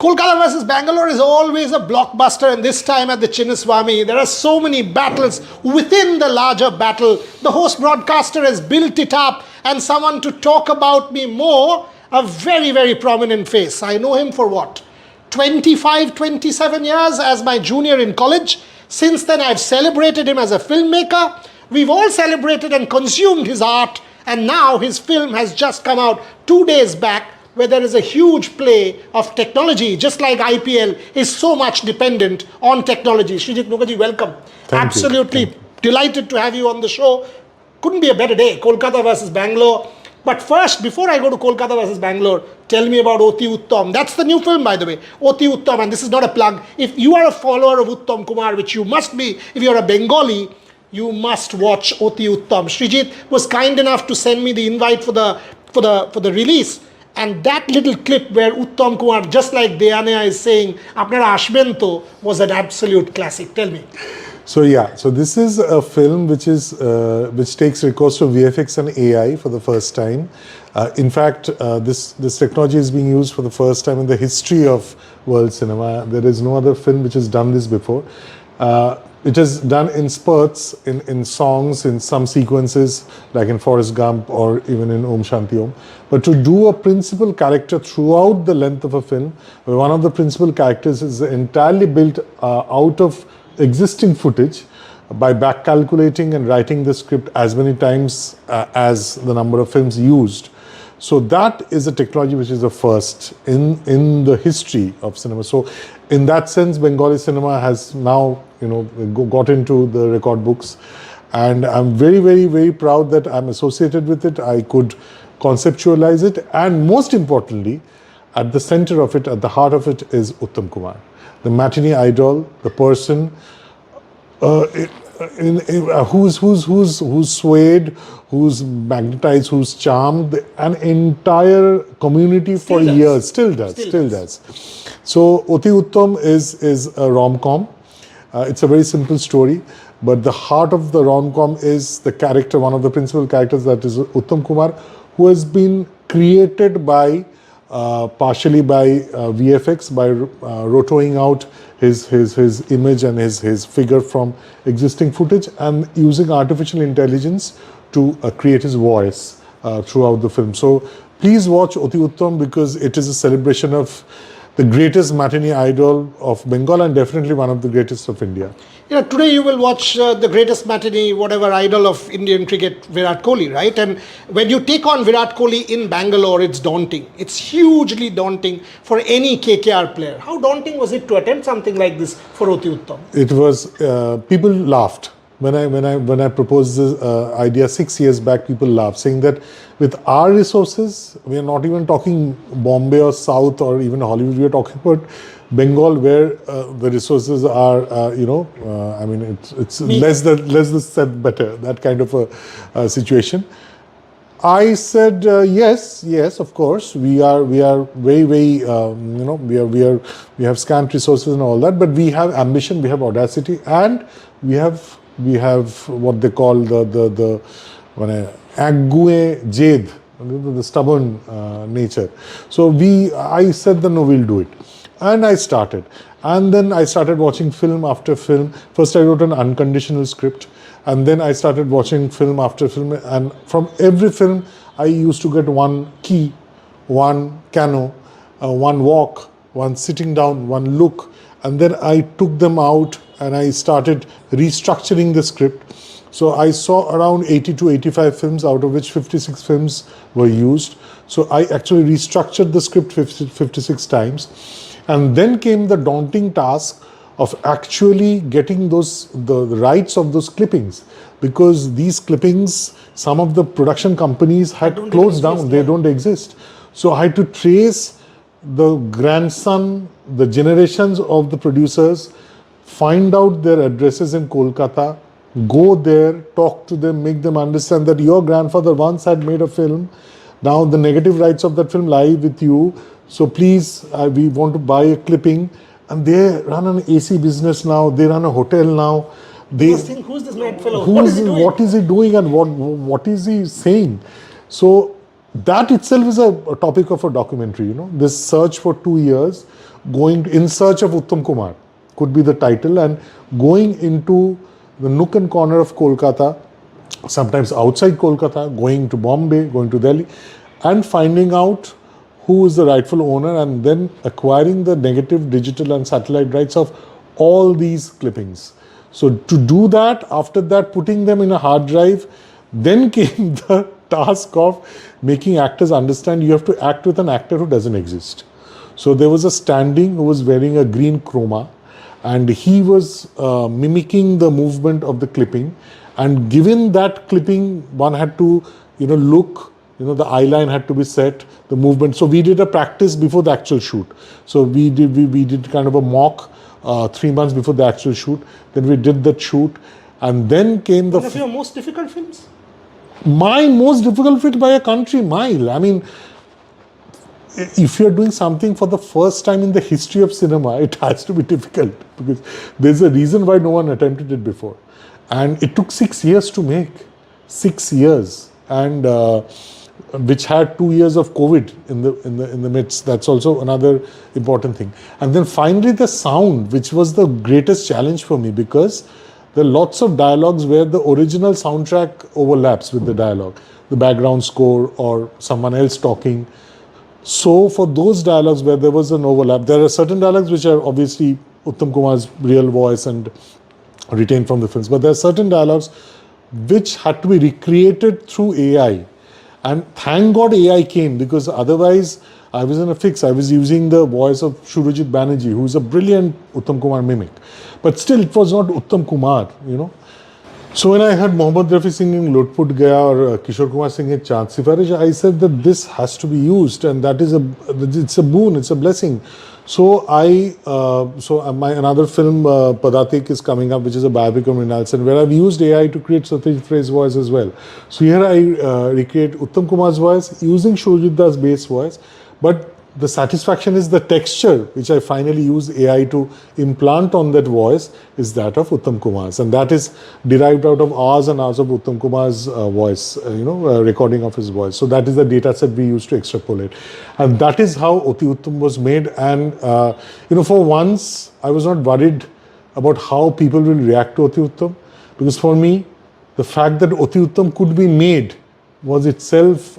Kolkata versus Bangalore is always a blockbuster, and this time at the Chinnaswamy, there are so many battles within the larger battle. The host broadcaster has built it up, and someone to talk about me more, a very, very prominent face. I know him for what? 25, 27 years as my junior in college. Since then, I've celebrated him as a filmmaker. We've all celebrated and consumed his art, and now his film has just come out 2 days back, where there is a huge play of technology, just like IPL is so much dependent on technology. Srijit Mukherjee, welcome. Absolutely delighted to have you on the show. Couldn't be a better day, Kolkata versus Bangalore. But first, before I go to Kolkata versus Bangalore, tell me about Oti Uttam. That's the new film, by the way, Oti Uttam, and this is not a plug. If you are a follower of Uttam Kumar, which you must be, if you're a Bengali, you must watch Oti Uttam. Srijit was kind enough to send me the invite for the release. And that little clip where Uttam Kumar, just like Deyanaya is saying, Apnara Ashben to, was an absolute classic. Tell me. So yeah, so this is a film which takes recourse to VFX and AI for the first time. In fact, this technology is being used for the first time in the history of world cinema. There is no other film which has done this before. It is done in spurts, in songs, in some sequences, like in Forrest Gump or even in Om Shanti Om. But to do a principal character throughout the length of a film, where one of the principal characters is entirely built out of existing footage by back calculating and writing the script as many times as the number of films used. So that is a technology which is the first in the history of cinema. So in that sense, Bengali cinema has now, got into the record books, and I'm very, very, very proud that I'm associated with it. I could conceptualize it, and most importantly, at the center of it, at the heart of it, is Uttam Kumar, the matinee idol, the person who's swayed, who's magnetized, who's charmed an entire community for years. Still does. So Oti Uttam is a rom-com. It's a very simple story, but the heart of the rom-com is the character, one of the principal characters, that is Uttam Kumar, who has been created by partially by VFX, by rotoing out his image and his figure from existing footage, and using artificial intelligence to create his voice throughout the film. So please watch Oti Uttam, because it is a celebration of the greatest matinee idol of Bengal and definitely one of the greatest of India. Today you will watch the greatest matinee, whatever, idol of Indian cricket, Virat Kohli, right? And when you take on Virat Kohli in Bangalore, it's daunting. It's hugely daunting for any KKR player. How daunting was it to attempt something like this for Oti Uttam? It was, people laughed. When I proposed this idea 6 years back, people laughed, saying that with our resources, we are not even talking Bombay or South or even Hollywood, we are talking about Bengal, where the resources are, I mean, it's less than said better, that kind of a situation. I said yes, of course. We are very, very, we have scant resources and all that, but we have ambition, we have audacity, and we have what they call the ague jed, the stubborn nature. So I said that no, we'll do it. And I started. And then I started watching film after film. First I wrote an unconditional script, and then I started watching film after film, and from every film I used to get one key, one cano, one walk, one sitting down, one look, and then I took them out and I started restructuring the script. So I saw around 80 to 85 films, out of which 56 films were used. So I actually restructured the script 56 times. And then came the daunting task of actually getting the rights of those clippings, because these clippings, some of the production companies had closed down, they don't exist. So I had to trace the grandson, the generations of the producers, find out their addresses in Kolkata, go there, talk to them, make them understand that your grandfather once had made a film. Now the negative rights of that film lie with you. So please, we want to buy a clipping. And they run an AC business now. They run a hotel now. They think, who's this mad fellow? What is he doing and what is he saying? So that itself is a topic of a documentary, This search for 2 years going in search of Uttam Kumar could be the title, and going into the nook and corner of Kolkata, sometimes outside Kolkata, going to Bombay, going to Delhi, and finding out who is the rightful owner, and then acquiring the negative, digital and satellite rights of all these clippings. So to do that, after that, putting them in a hard drive, then came the task of making actors understand you have to act with an actor who doesn't exist. So there was a standing who was wearing a green chroma, and he was mimicking the movement of the clipping. And given that clipping, one had to, look, the eye line had to be set, the movement. So we did a practice before the actual shoot. So we did kind of a mock 3 months before the actual shoot. Then we did that shoot, and then came the. One of your most difficult films? My most difficult film by a country mile. I mean, if you're doing something for the first time in the history of cinema, it has to be difficult, because there's a reason why no one attempted it before. And it took 6 years to make. 6 years. And which had 2 years of COVID in the midst. That's also another important thing. And then finally the sound, which was the greatest challenge for me, because there are lots of dialogues where the original soundtrack overlaps with the dialogue, the background score or someone else talking. So for those dialogues where there was an overlap, there are certain dialogues which are obviously Uttam Kumar's real voice and retained from the films, but there are certain dialogues which had to be recreated through AI. And thank God AI came, because otherwise I was in a fix. I was using the voice of Surajit Banerjee, who is a brilliant Uttam Kumar mimic. But still, it was not Uttam Kumar, So when I heard Mohammad Rafi singing Lutput Gaya or Kishore Kumar singing Chand Sifarish, I said that this has to be used, and that is it's a boon, it's a blessing. So my another film, Padatik, is coming up, which is a biopic of Mrinal, where I've used AI to create Satyajit Ray's voice as well. So here I recreate Uttam Kumar's voice using Surajit Das' bass voice, but the satisfaction is the texture, which I finally use AI to implant on that voice, is that of Uttam Kumar's, and that is derived out of hours and hours of Uttam Kumar's voice, recording of his voice. So that is the data set we use to extrapolate, and that is how Oti Uttam was made. And for once, I was not worried about how people will react to Oti Uttam, because for me, the fact that Oti Uttam could be made was itself,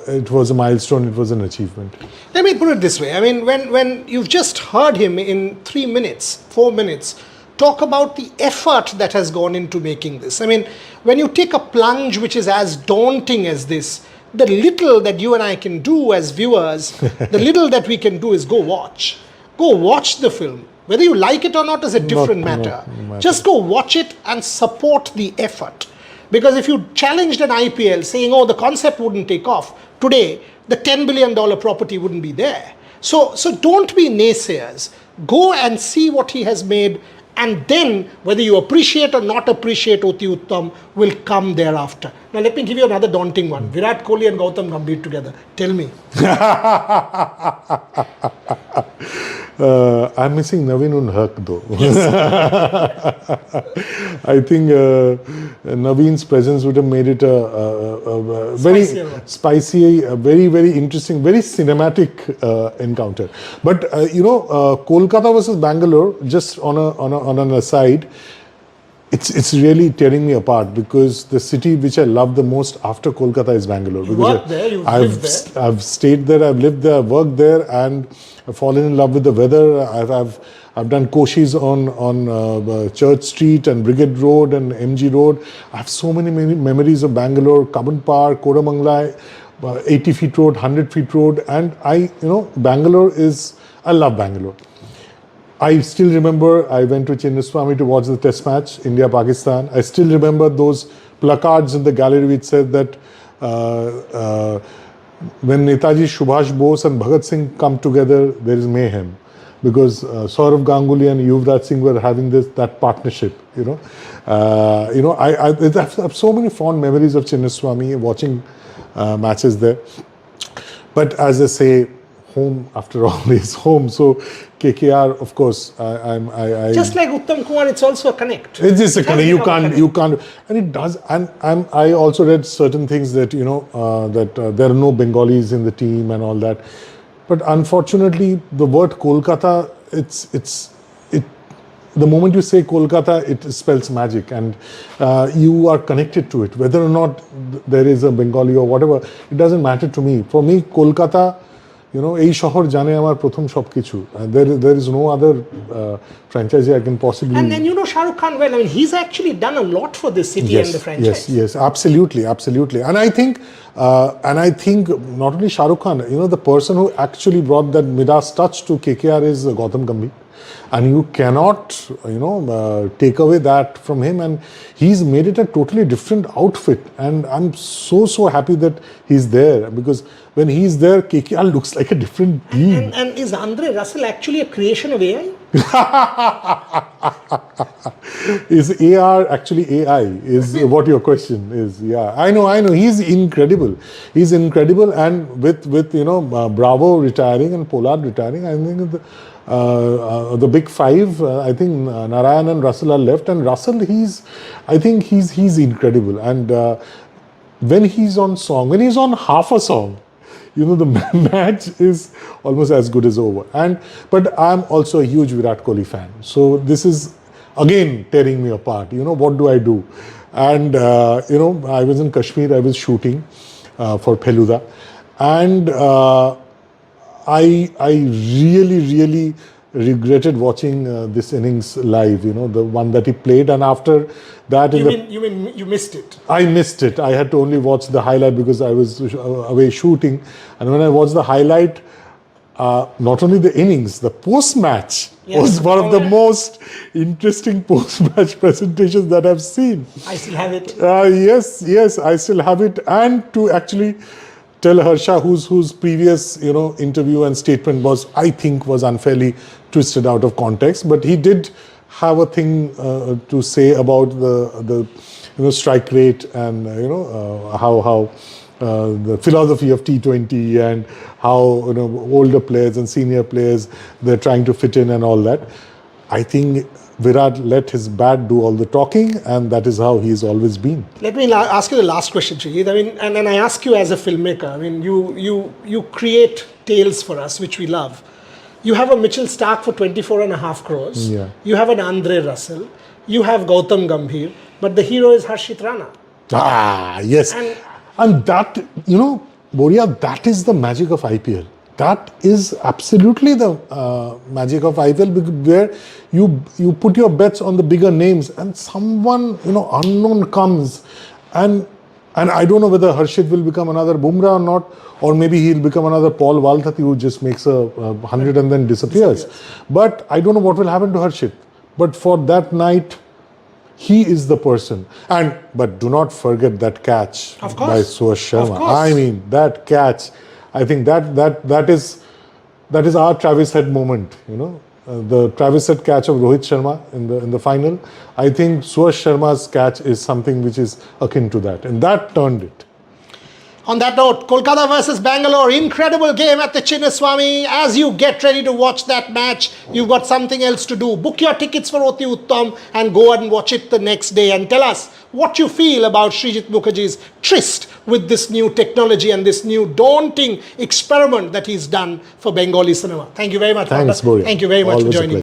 it was a milestone, it was an achievement. Let me put it this way. I mean, when you've just heard him in 3 minutes, 4 minutes, talk about the effort that has gone into making this. I mean, when you take a plunge which is as daunting as this, the little that you and I can do as viewers, the little that we can do is go watch. Go watch the film. Whether you like it or not is a different matter. Just go watch it and support the effort. Because if you challenged an IPL saying, oh, the concept wouldn't take off, today the $10 billion property wouldn't be there. So don't be naysayers. Go and see what he has made, and then whether you appreciate or not appreciate Oti Uttam will come thereafter. Now let me give you another daunting one. Virat Kohli and Gautam Gambhir together. Tell me. I'm missing Naveen ul Haq though. Yes. I think Naveen's presence would have made it a very spicy, a very, very interesting, very cinematic encounter. But Kolkata versus Bangalore, just on an aside, it's really tearing me apart, because the city which I love the most after Kolkata is Bangalore. You worked there, you've lived there. I've stayed there, I've lived there, I've worked there, and I've fallen in love with the weather. I've done koshis on Church Street and Brigade Road and MG Road. I have so many memories of Bangalore, Kaban Park, Kodamangala, 80 feet road, 100 feet road, and Bangalore I love Bangalore. I still remember I went to Chinnaswamy to watch the test match, India-Pakistan. I still remember those placards in the gallery which said that when Netaji Subhash Bose and Bhagat Singh come together, there is mayhem. Because Saurav Ganguly and Yuvraj Singh were having that partnership, I have so many fond memories of Chinnaswamy, watching matches there. But as I say, home after all is home. So KKR, of course, I just like Uttam Kumar, it's also a connect. It's just a connect. You can't, and it does. And I also read certain things that that there are no Bengalis in the team and all that. But unfortunately, the word Kolkata, the moment you say Kolkata, it spells magic, and you are connected to it. Whether or not there is a Bengali or whatever, it doesn't matter to me. For me, Kolkata, এই শহর জানে আমার প্রথম সবকিছু. There is no other franchise I can possibly. And you know Shah Rukh Khan well. I mean, he's actually done a lot for this city and the franchise. Yes, absolutely. And I think not only Shah Rukh Khan, the person who actually brought that Midas touch to KKR is Gautam Gambhir. And you cannot, take away that from him. And he's made it a totally different outfit. And I'm so happy that he's there, because when he's there, KKR looks like a different team. And is Andre Russell actually a creation of AI? Is AR actually AI? Is what your question is? Yeah, I know. He's incredible. And with Bravo retiring and Pollard retiring, I think the big five, I think Narayan and Russell are left. And Russell, I think he's incredible. And when he's on song, when he's on half a song, the match is almost as good as over. But I'm also a huge Virat Kohli fan. So this is again tearing me apart. What do I do? And I was in Kashmir. I was shooting for Feluda, and I really regretted watching this innings live, the one that he played. And after that, You mean you missed it? I missed it. I had to only watch the highlight because I was away shooting. And when I watched the highlight, not only the innings, the post-match was one of the most interesting post-match presentations that I've seen. I still have it. Yes, I still have it. And to actually tell Harsha, whose previous interview and statement was unfairly twisted out of context, but he did have a thing to say about the strike rate and how the philosophy of T20 and how older players and senior players, they're trying to fit in and all that. I think Virat let his bat do all the talking, and that is how he's always been. Let me ask you the last question, Srijit. I mean, and I ask you as a filmmaker. I mean, you create tales for us, which we love. You have a Mitchell Stark for 24.5 crores. Yeah. You have an Andre Russell. You have Gautam Gambhir. But the hero is Harshit Rana. Yes. And that, Boria, that is the magic of IPL. That is absolutely the magic of IPL, where you put your bets on the bigger names, and someone unknown comes, and I don't know whether Harshit will become another Bumrah or not, or maybe he'll become another Paul Waltati who just makes a 100 and then disappears. But I don't know what will happen to Harshit. But for that night, he is the person. But do not forget that catch by Suyash Sharma. I mean, that catch. I think that is our Travis Head moment. The Travis Head catch of Rohit Sharma in the final. I think Suyash Sharma's catch is something which is akin to that, and that turned it. On that note, Kolkata versus Bangalore, incredible game at the Chinnaswamy. As you get ready to watch that match, you've got something else to do. Book your tickets for Oti Uttam and go and watch it the next day, and tell us what you feel about Srijit Mukherjee's tryst with this new technology and this new daunting experiment that he's done for Bengali cinema. Thank you very much. Thanks, Boria. Thank you very much for joining.